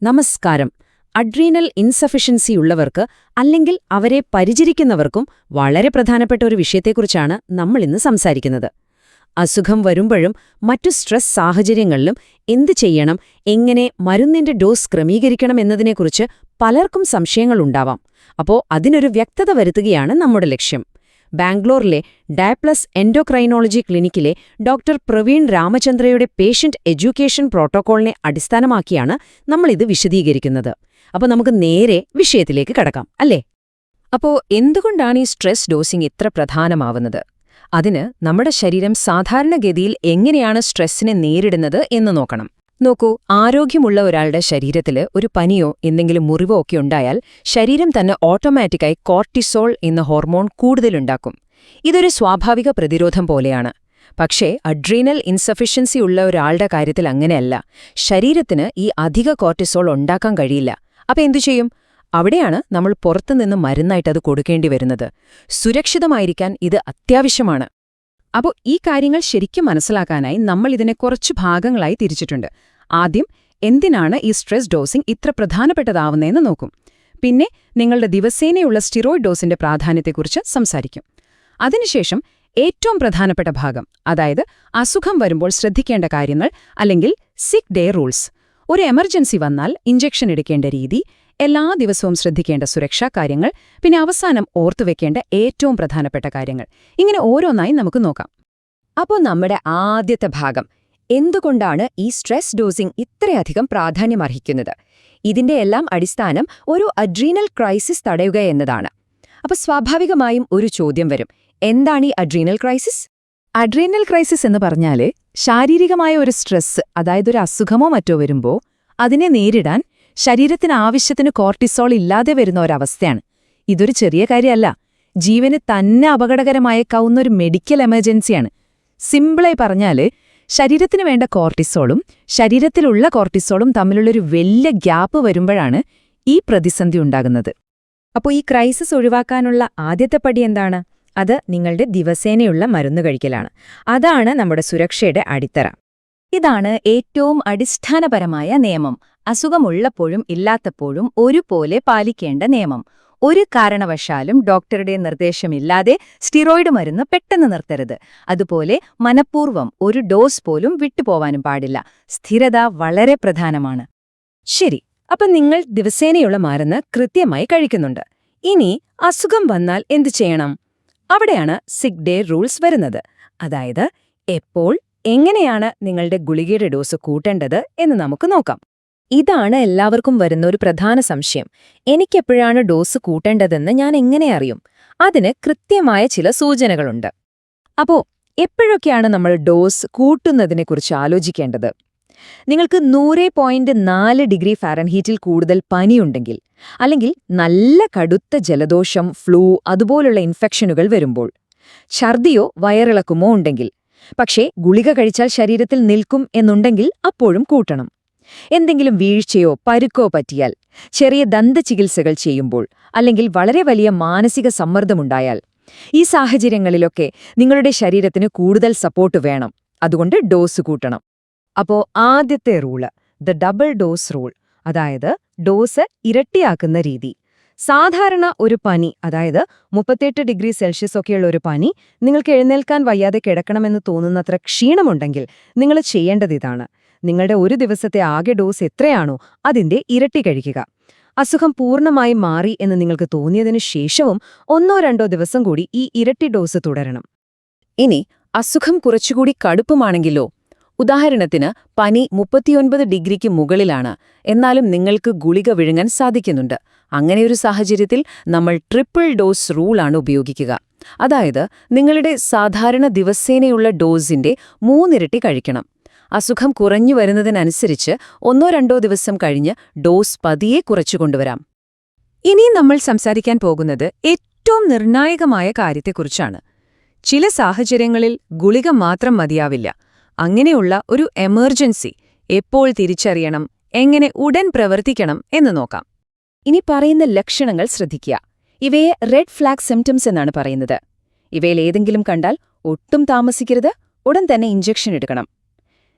നമസ്കാരം. Adrenal insufficiency ഉള്ളവർക്ക് അല്ലെങ്കിൽ അവരെ പരിചരിക്കുന്നവർക്കും വളരെ പ്രധാനപ്പെട്ട ഒരു വിഷയത്തെക്കുറിച്ചാണ് നമ്മളിന്ന് സംസാരിക്കുന്നത്. അസുഖം വരുമ്പോഴും മറ്റു സ്ട്രെസ് സാഹചര്യങ്ങളിലും എന്ത് ചെയ്യണം, എങ്ങനെ മരുന്നിന്റെ ഡോസ് ക്രമീകരിക്കണം എന്നതിനെക്കുറിച്ച് പലർക്കും സംശയങ്ങളുണ്ടാവാം. അതിനൊരു വ്യക്തത വരുത്തുകയാണ് നമ്മുടെ ലക്ഷ്യം. ബാംഗ്ലൂരിലെ ഡയപ്ലസ് എൻഡോക്രൈനോളജി ക്ലിനിക്കിലെ ഡോക്ടർ പ്രവീൺ രാമചന്ദ്രയുടെ പേഷ്യന്റ് എഡ്യൂക്കേഷൻ പ്രോട്ടോക്കോളിനെ അടിസ്ഥാനമാക്കിയാണ് നമ്മളിത് വിശദീകരിക്കുന്നത്. നമുക്ക് നേരെ വിഷയത്തിലേക്ക് കടക്കാം, അല്ലേ? എന്തുകൊണ്ടാണ് ഈ സ്ട്രെസ് ഡോസിംഗ് ഇത്ര പ്രധാനമാവുന്നത്? അതിന് നമ്മുടെ ശരീരം സാധാരണഗതിയിൽ എങ്ങനെയാണ് സ്ട്രെസ്സിനെ നേരിടുന്നത് എന്ന് നോക്കണം. നോക്കൂ, ആരോഗ്യമുള്ള ഒരാളുടെ ശരീരത്തില് ഒരു പനിയോ എന്തെങ്കിലും മുറിവോ ഒക്കെ ഉണ്ടായാൽ ശരീരം തന്നെ ഓട്ടോമാറ്റിക്കായി കോർട്ടിസോൾ എന്ന ഹോർമോൺ കൂടുതലുണ്ടാക്കും. ഇതൊരു സ്വാഭാവിക പ്രതിരോധം പോലെയാണ്. പക്ഷേ അഡ്രീനൽ ഇൻസഫിഷ്യൻസി ഉള്ള ഒരാളുടെ കാര്യത്തിൽ അങ്ങനെയല്ല. ശരീരത്തിന് ഈ അധിക കോർട്ടിസോൾ ഉണ്ടാക്കാൻ കഴിയില്ല. എന്തു ചെയ്യും? അവിടെയാണ് നമ്മൾ പുറത്തുനിന്ന് മരുന്നായിട്ട് അത് കൊടുക്കേണ്ടി വരുന്നത്. സുരക്ഷിതമായിരിക്കാൻ ഇത് അത്യാവശ്യമാണ്. ഈ കാര്യങ്ങൾ ശരിക്കും മനസ്സിലാക്കാനായി നമ്മൾ ഇതിനെ കുറച്ച് ഭാഗങ്ങളായി തിരിച്ചിട്ടുണ്ട്. ആദ്യം, എന്തിനാണ് ഈ സ്ട്രെസ് ഡോസിംഗ് ഇത്ര പ്രധാനപ്പെട്ടതാവുന്നതെന്ന് നോക്കും. പിന്നെ നിങ്ങളുടെ ദിവസേനയുള്ള സ്റ്റിറോയിഡ് ഡോസിന്റെ പ്രാധാന്യത്തെക്കുറിച്ച് സംസാരിക്കും. അതിനുശേഷം ഏറ്റവും പ്രധാനപ്പെട്ട ഭാഗം, അതായത് അസുഖം വരുമ്പോൾ ശ്രദ്ധിക്കേണ്ട കാര്യങ്ങൾ അല്ലെങ്കിൽ സിക്ക് ഡേ റൂൾസ്. ഒരു എമർജൻസി വന്നാൽ ഇഞ്ചക്ഷൻ എടുക്കേണ്ട രീതി, എല്ലാ ദിവസവും ശ്രദ്ധിക്കേണ്ട സുരക്ഷാ കാര്യങ്ങൾ, പിന്നെ അവസാനം ഓർത്തുവെക്കേണ്ട ഏറ്റവും പ്രധാനപ്പെട്ട കാര്യങ്ങൾ. ഇങ്ങനെ ഓരോന്നായി നമുക്ക് നോക്കാം. നമ്മുടെ ആദ്യത്തെ ഭാഗം, എന്തുകൊണ്ടാണ് ഈ സ്ട്രെസ് ഡോസിംഗ് ഇത്രയധികം പ്രാധാന്യമർഹിക്കുന്നത്? ഇതിന്റെ എല്ലാം അടിസ്ഥാനം ഒരു അഡ്രീനൽ ക്രൈസിസ് തടയുക എന്നതാണ്. സ്വാഭാവികമായും ഒരു ചോദ്യം വരും, എന്താണ് ഈ അഡ്രീനൽ ക്രൈസിസ്? അഡ്രീനൽ ക്രൈസിസ് എന്ന് പറഞ്ഞാല് ശാരീരികമായ ഒരു സ്ട്രെസ്, അതായത് ഒരു അസുഖമോ മറ്റോ വരുമ്പോൾ അതിനെ നേരിടാൻ ശരീരത്തിന് ആവശ്യത്തിന് കോർട്ടിസോൾ ഇല്ലാതെ വരുന്ന ഒരവസ്ഥയാണ്. ഇതൊരു ചെറിയ കാര്യമല്ല. ജീവന് തന്നെ അപകടകരമായേക്കാവുന്നൊരു മെഡിക്കൽ എമർജൻസിയാണ്. സിമ്പിളായി പറഞ്ഞാല് ശരീരത്തിന് വേണ്ട കോർട്ടിസോളും ശരീരത്തിലുള്ള കോർട്ടിസോളും തമ്മിലുള്ളൊരു വലിയ ഗ്യാപ്പ് വരുമ്പോഴാണ് ഈ പ്രതിസന്ധി ഉണ്ടാകുന്നത്. ഈ ക്രൈസിസ് ഒഴിവാക്കാനുള്ള ആദ്യത്തെ പടി എന്താണ്? അത് നിങ്ങളുടെ ദിവസേനയുള്ള മരുന്ന് കഴിക്കലാണ്. അതാണ് നമ്മുടെ സുരക്ഷയുടെ അടിത്തറ. ഇതാണ് ഏറ്റവും അടിസ്ഥാനപരമായ നിയമം. അസുഖമുള്ളപ്പോഴും ഇല്ലാത്തപ്പോഴും ഒരുപോലെ പാലിക്കേണ്ട നിയമം. ഒരു കാരണവശാലും ഡോക്ടറുടെ നിർദ്ദേശമില്ലാതെ സ്റ്റിറോയിഡ് മരുന്ന് പെട്ടെന്ന് നിർത്തരുത്. അതുപോലെ മനഃപൂർവ്വം ഒരു ഡോസ് പോലും വിട്ടുപോവാനും പാടില്ല. സ്ഥിരത വളരെ പ്രധാനമാണ്. ശരി, നിങ്ങൾ ദിവസേനയുള്ള മരുന്ന് കൃത്യമായി കഴിക്കുന്നുണ്ട്. ഇനി അസുഖം വന്നാൽ എന്തു ചെയ്യണം? അവിടെയാണ് സിക്ക് ഡേ റൂൾസ് വരുന്നത്. അതായത് എപ്പോൾ, എങ്ങനെയാണ് നിങ്ങളുടെ ഗുളികയുടെ ഡോസ് കൂട്ടേണ്ടത് എന്ന് നമുക്ക് നോക്കാം. ഇതാണ് എല്ലാവർക്കും വരുന്ന ഒരു പ്രധാന സംശയം. എനിക്കെപ്പോഴാണ് ഡോസ് കൂട്ടേണ്ടതെന്ന് ഞാൻ എങ്ങനെ അറിയും? അതിന് കൃത്യമായ ചില സൂചനകളുണ്ട്. എപ്പോഴൊക്കെയാണ് നമ്മൾ ഡോസ് കൂട്ടുന്നതിനെക്കുറിച്ച് ആലോചിക്കേണ്ടത്? നിങ്ങൾക്ക് 100.4 ഡിഗ്രി ഫാരൻഹീറ്റിൽ കൂടുതൽ പനിയുണ്ടെങ്കിൽ, അല്ലെങ്കിൽ നല്ല കടുത്ത ജലദോഷം, ഫ്ലൂ അതുപോലുള്ള ഇൻഫെക്ഷനുകൾ വരുമ്പോൾ, ഛർദിയോ വയറിളക്കുമോ ഉണ്ടെങ്കിൽ, പക്ഷേ ഗുളിക കഴിച്ചാൽ ശരീരത്തിൽ നിൽക്കും എന്നുണ്ടെങ്കിൽ അപ്പോഴും കൂട്ടണം. എന്തെങ്കിലും വീഴ്ചയോ പരുക്കോ പറ്റിയാൽ, ചെറിയ ദന്തചികിത്സകൾ ചെയ്യുമ്പോൾ, അല്ലെങ്കിൽ വളരെ വലിയ മാനസിക സമ്മർദ്ദമുണ്ടായാൽ, ഈ സാഹചര്യങ്ങളിലൊക്കെ നിങ്ങളുടെ ശരീരത്തിന് കൂടുതൽ സപ്പോർട്ട് വേണം. അതുകൊണ്ട് ഡോസ് കൂട്ടണം. ആദ്യത്തെ rule, the double dose rule, അതായത് ഡോസ് ഇരട്ടിയാക്കുന്ന രീതി. സാധാരണ ഒരു പനി, അതായത് 38 ഡിഗ്രി സെൽഷ്യസ് ഒക്കെയുള്ള ഒരു പനി, നിങ്ങൾക്ക് എഴുന്നേൽക്കാൻ വയ്യാതെ കിടക്കണമെന്ന് തോന്നുന്നത്ര ക്ഷീണമുണ്ടെങ്കിൽ നിങ്ങൾ ചെയ്യേണ്ടത് ഇതാണ്. നിങ്ങളുടെ ഒരു ദിവസത്തെ ആകെ ഡോസ് എത്രയാണോ അതിന്റെ ഇരട്ടി കഴിക്കുക. അസുഖം പൂർണ്ണമായി മാറി എന്ന് നിങ്ങൾക്ക് തോന്നിയതിനു ശേഷവും 1-2 ദിവസം കൂടി ഈ ഇരട്ടി ഡോസ് തുടരണം. ഇനി അസുഖം കുറച്ചുകൂടി കടുപ്പമാണെങ്കിലോ? ഉദാഹരണത്തിന് പനി 39 ഡിഗ്രിക്ക് മുകളിലാണ്, എന്നാലും നിങ്ങൾക്ക് ഗുളിക വിഴുങ്ങാൻ സാധിക്കുന്നുണ്ട്. അങ്ങനെയൊരു സാഹചര്യത്തിൽ നമ്മൾ ട്രിപ്പിൾ ഡോസ് റൂളാണ് ഉപയോഗിക്കുക. അതായത് നിങ്ങളുടെ സാധാരണ ദിവസേനയുള്ള ഡോസിന്റെ 3 ഇരട്ടി കഴിക്കണം. അസുഖം കുറഞ്ഞു വരുന്നതിനനുസരിച്ച് 1-2 ദിവസം കഴിഞ്ഞ് ഡോസ് പതിയെ കുറച്ചുകൊണ്ടുവരാം. ഇനി നമ്മൾ സംസാരിക്കാൻ പോകുന്നത് ഏറ്റവും നിർണായകമായ കാര്യത്തെക്കുറിച്ചാണ്. ചില സാഹചര്യങ്ങളിൽ ഗുളിക മാത്രം മതിയാവില്ല. അങ്ങനെയുള്ള ഒരു എമർജൻസി എപ്പോൾ തിരിച്ചറിയണം, എങ്ങനെ ഉടൻ പ്രവർത്തിക്കണം എന്ന് നോക്കാം. ഇനി പറയുന്ന ലക്ഷണങ്ങൾ ശ്രദ്ധിക്കുക. ഇവയെ റെഡ് ഫ്ലാഗ് സിംപ്റ്റംസ് എന്നാണ് പറയുന്നത്. ഇവയിൽ ഏതെങ്കിലും കണ്ടാൽ ഒട്ടും താമസിക്കരുത്, ഉടൻ തന്നെ ഇഞ്ചക്ഷൻ എടുക്കണം.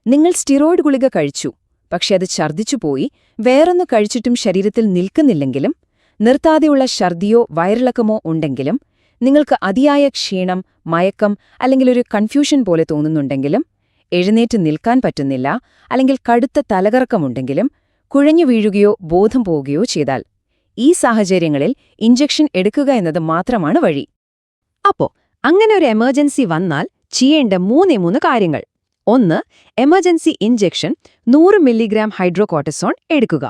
നിങ്ങൾ സ്റ്റിറോയിഡ് ഗുളിക കഴിച്ചു, പക്ഷെ അത് ഛർദ്ദിച്ചുപോയി വേറൊന്നു കഴിച്ചിട്ടും ശരീരത്തിൽ നിൽക്കുന്നില്ലെങ്കിലും, നിർത്താതെയുള്ള ഛർദിയോ വയറിളക്കമോ ഉണ്ടെങ്കിലും, നിങ്ങൾക്ക് അതിയായ ക്ഷീണം, മയക്കം അല്ലെങ്കിൽ ഒരു കൺഫ്യൂഷൻ പോലെ തോന്നുന്നുണ്ടെങ്കിലും, എഴുന്നേറ്റ് നിൽക്കാൻ പറ്റുന്നില്ല അല്ലെങ്കിൽ കടുത്ത തലകറക്കമുണ്ടെങ്കിലും, കുഴഞ്ഞു വീഴുകയോ ബോധം പോവുകയോ ചെയ്താൽ, ഈ സാഹചര്യങ്ങളിൽ ഇഞ്ചക്ഷൻ എടുക്കുക എന്നത് മാത്രമാണ് വഴി. അപ്പോ അങ്ങനെ ഒരു എമർജൻസി വന്നാൽ ചെയ്യേണ്ട മൂന്നേ കാര്യങ്ങൾ. 1. എമർജൻസി ഇഞ്ചക്ഷൻ 100 മില്ലിഗ്രാം ഹൈഡ്രോകോർട്ടിസോൺ എടുക്കുക.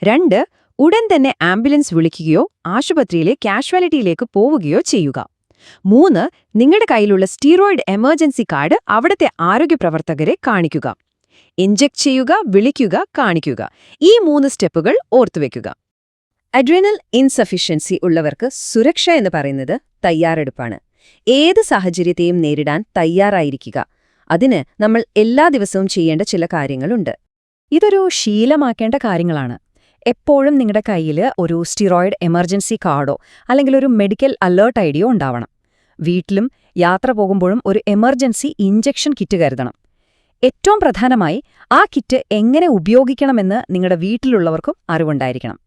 2. ഉടൻ തന്നെ ആംബുലൻസ് വിളിക്കുകയോ ആശുപത്രിയിലെ കാഷ്വാലിറ്റിയിലേക്ക് പോവുകയോ ചെയ്യുക. 3. നിങ്ങളുടെ കയ്യിലുള്ള സ്റ്റീറോയിഡ് എമർജൻസി കാർഡ് അവിടുത്തെ ആരോഗ്യപ്രവർത്തകരെ കാണിക്കുക. ഇഞ്ചക്ട് ചെയ്യുക, വിളിക്കുക, കാണിക്കുക. ഈ 3 സ്റ്റെപ്പുകൾ ഓർത്തുവെക്കുക. അഡ്രീനൽ ഇൻസഫിഷ്യൻസി ഉള്ളവർക്ക് സുരക്ഷ എന്ന് പറയുന്നത് തയ്യാറെടുപ്പാണ്. ഏത് സാഹചര്യത്തെയും നേരിടാൻ തയ്യാറായിരിക്കുക. അതിന് നമ്മൾ എല്ലാ ദിവസവും ചെയ്യേണ്ട ചില കാര്യങ്ങളുണ്ട്. ഇതൊരു ശീലമാക്കേണ്ട കാര്യങ്ങളാണ്. എപ്പോഴും നിങ്ങളുടെ കയ്യിൽ ഒരു സ്റ്റിറോയിഡ് എമർജൻസി കാർഡോ അല്ലെങ്കിൽ ഒരു മെഡിക്കൽ അലേർട്ട് ഐഡിയോ ഉണ്ടാവണം. വീട്ടിലും യാത്ര പോകുമ്പോഴും ഒരു എമർജൻസി ഇഞ്ചക്ഷൻ കിറ്റ് കരുതണം. ഏറ്റവും പ്രധാനമായി ആ കിറ്റ് എങ്ങനെ ഉപയോഗിക്കണമെന്ന് നിങ്ങളുടെ വീട്ടിലുള്ളവർക്കും അറിവുണ്ടായിരിക്കണം.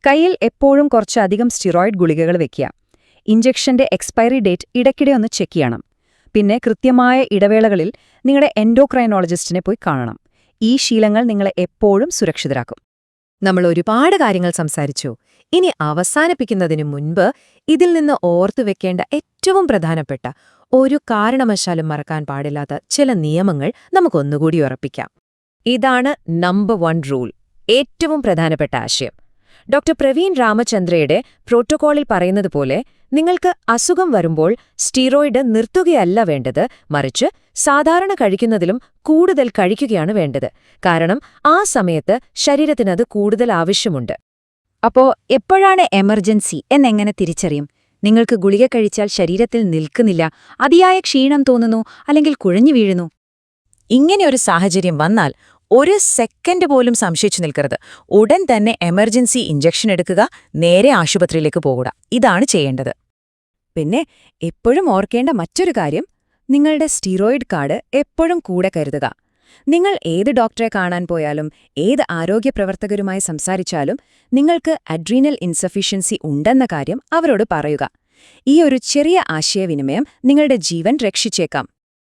കയ്യിൽ എപ്പോഴും കുറച്ചധികം സ്റ്റിറോയിഡ് ഗുളികകൾ വെക്കുക. ഇഞ്ചക്ഷന്റെ എക്സ്പയറി ഡേറ്റ് ഇടയ്ക്കിടെ ഒന്ന് ചെക്ക് ചെയ്യണം. പിന്നെ കൃത്യമായ ഇടവേളകളിൽ നിങ്ങളുടെ എൻഡോക്രൈനോളജിസ്റ്റിനെ പോയി കാണണം. ഈ ശീലങ്ങൾ നിങ്ങളെ എപ്പോഴും സുരക്ഷിതരാക്കും. നമ്മൾ ഒരുപാട് കാര്യങ്ങൾ സംസാരിച്ചു. ഇനി അവസാനിപ്പിക്കുന്നതിനു മുൻപ് ഇതിൽ നിന്ന് ഓർത്തുവെക്കേണ്ട ഏറ്റവും പ്രധാനപ്പെട്ട ഒരു കാരണവശാലും മറക്കാൻ പാടില്ലാത്ത ചില നിയമങ്ങൾ നമുക്കൊന്നുകൂടി ഉറപ്പിക്കാം. ഇതാണ് നമ്പർ 1 റൂൾ, ഏറ്റവും പ്രധാനപ്പെട്ട ആശയം. ഡോക്ടർ പ്രവീൺ രാമചന്ദ്രയുടെ പ്രോട്ടോക്കോളിൽ പറയുന്നത് പോലെ നിങ്ങൾക്ക് അസുഖം വരുമ്പോൾ സ്റ്റീറോയിഡ് നിർത്തുകയല്ല വേണ്ടത്, മറിച്ച് സാധാരണ കഴിക്കുന്നതിലും കൂടുതൽ കഴിക്കുകയാണ് വേണ്ടത്. കാരണം ആ സമയത്ത് ശരീരത്തിനത് കൂടുതൽ ആവശ്യമുണ്ട്. അപ്പോ എപ്പോഴാണ് എമർജൻസി എന്നെങ്ങനെ തിരിച്ചറിയും? നിങ്ങൾക്ക് ഗുളിക കഴിച്ചാൽ ശരീരത്തിൽ നിൽക്കുന്നില്ല, അതിയായ ക്ഷീണം തോന്നുന്നു, അല്ലെങ്കിൽ കുഴഞ്ഞു വീഴുന്നു. ഇങ്ങനെയൊരു സാഹചര്യം വന്നാൽ 1 സെക്കൻഡ് പോലും സംശയിച്ചു നിൽക്കരുത്. ഉടൻ തന്നെ എമർജൻസി ഇഞ്ചക്ഷൻ എടുക്കുക, നേരെ ആശുപത്രിയിലേക്ക് പോകുക. ഇതാണ് ചെയ്യേണ്ടത്. പിന്നെ എപ്പോഴും ഓർക്കേണ്ട മറ്റൊരു കാര്യം, നിങ്ങളുടെ സ്റ്റീറോയിഡ് കാർഡ് എപ്പോഴും കൂടെ കരുതുക. നിങ്ങൾ ഏത് ഡോക്ടറെ കാണാൻ പോയാലും ഏത് ആരോഗ്യപ്രവർത്തകരുമായി സംസാരിച്ചാലും നിങ്ങൾക്ക് അഡ്രീനൽ ഇൻസഫിഷ്യൻസി ഉണ്ടെന്ന കാര്യം അവരോട് പറയുക. ഈ ഒരു ചെറിയ ആശയവിനിമയം നിങ്ങളുടെ ജീവൻ രക്ഷിച്ചേക്കാം.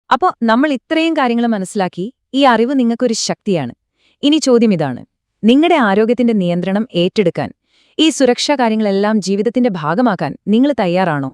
അപ്പോൾ നമ്മൾ ഇത്രയും കാര്യങ്ങൾ മനസ്സിലാക്കി. ഈ അറിവ് നിങ്ങൾക്കൊരു ശക്തിയാണ്. ഇനി ചോദ്യം ഇതാണ്: നിങ്ങളുടെ ആരോഗ്യത്തിന്റെ നിയന്ത്രണം ഏറ്റെടുക്കാൻ, ഈ സുരക്ഷാ കാര്യങ്ങളെല്ലാം ജീവിതത്തിന്റെ ഭാഗമാക്കാൻ നിങ്ങൾ തയ്യാറാണോ?